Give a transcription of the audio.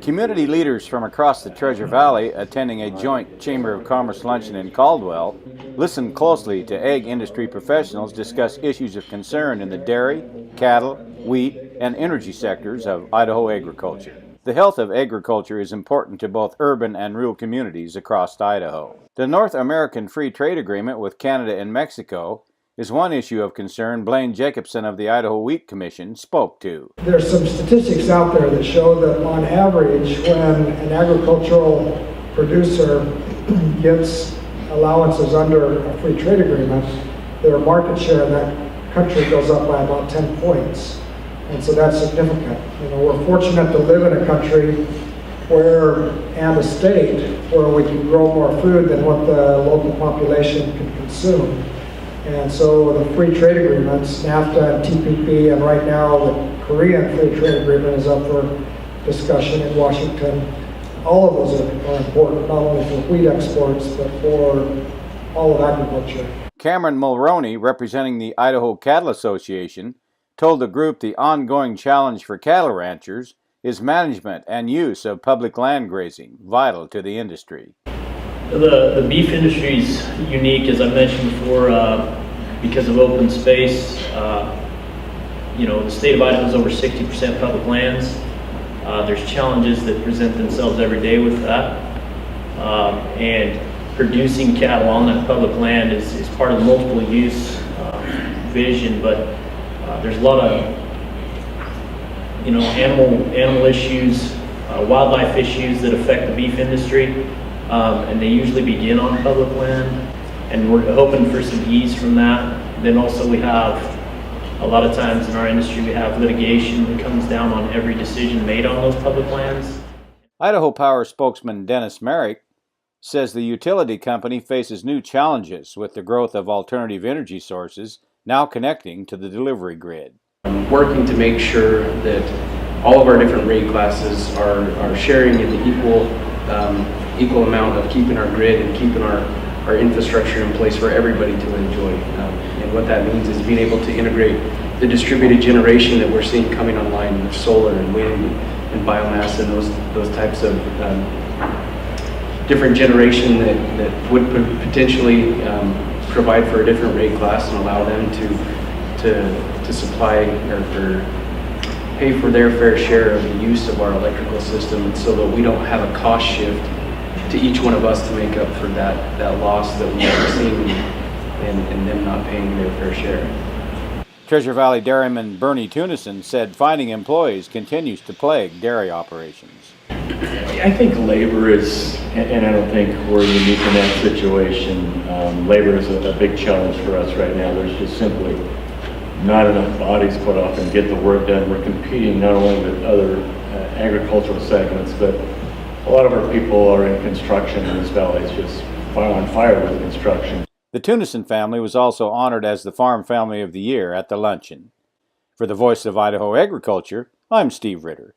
Community leaders from across the Treasure Valley attending a joint Chamber of Commerce luncheon in Caldwell listened closely to ag industry professionals discuss issues of concern in the dairy, cattle, wheat, and energy sectors of Idaho agriculture. The health of agriculture is important to both urban and rural communities across Idaho. The North American Free Trade Agreement with Canada and Mexico is one issue of concern Blaine Jacobson of the Idaho Wheat Commission spoke to. There's some statistics out there that show that on average, when an agricultural producer gets allowances under a free trade agreement, their market share in that country goes up by about 10 points. And so that's significant. We're fortunate to live in a country and a state where we can grow more food than what the local population can consume. And so the free trade agreements, NAFTA and TPP, and right now the Korean free trade agreement is up for discussion in Washington. All of those are important, not only for wheat exports, but for all of agriculture. Cameron Mulroney, representing the Idaho Cattle Association, told the group the ongoing challenge for cattle ranchers is management and use of public land grazing, vital to the industry. The beef industry is unique, as I mentioned before, because of open space. The state of Idaho is over 60% public lands. There's challenges that present themselves every day with that. And producing cattle on that public land is part of the multiple use vision, but there's a lot of animal issues, wildlife issues that affect the beef industry. And they usually begin on public land, and we're hoping for some ease from that. Then also we have, a lot of times in our industry, we have litigation that comes down on every decision made on those public lands. Idaho Power spokesman Dennis Merrick says the utility company faces new challenges with the growth of alternative energy sources now connecting to the delivery grid. I'm working to make sure that all of our different rate classes are sharing in the equal amount of keeping our grid and keeping our infrastructure in place for everybody to enjoy. And what that means is being able to integrate the distributed generation that we're seeing coming online with solar and wind and biomass and those types of different generation that would potentially provide for a different rate class and allow them to supply or pay for their fair share of the use of our electrical system so that we don't have a cost shift to each one of us to make up for that loss that we are seeing and them not paying their fair share. Treasure Valley dairyman Bernie Tunison said finding employees continues to plague dairy operations. I think labor is, and I don't think we're unique in that situation, labor is a big challenge for us right now. There's just simply not enough bodies put off and get the work done. We're competing not only with other agricultural segments, but a lot of our people are in construction in this valley. It's just on fire with construction. The Tunison family was also honored as the Farm Family of the Year at the luncheon. For the Voice of Idaho Agriculture, I'm Steve Ritter.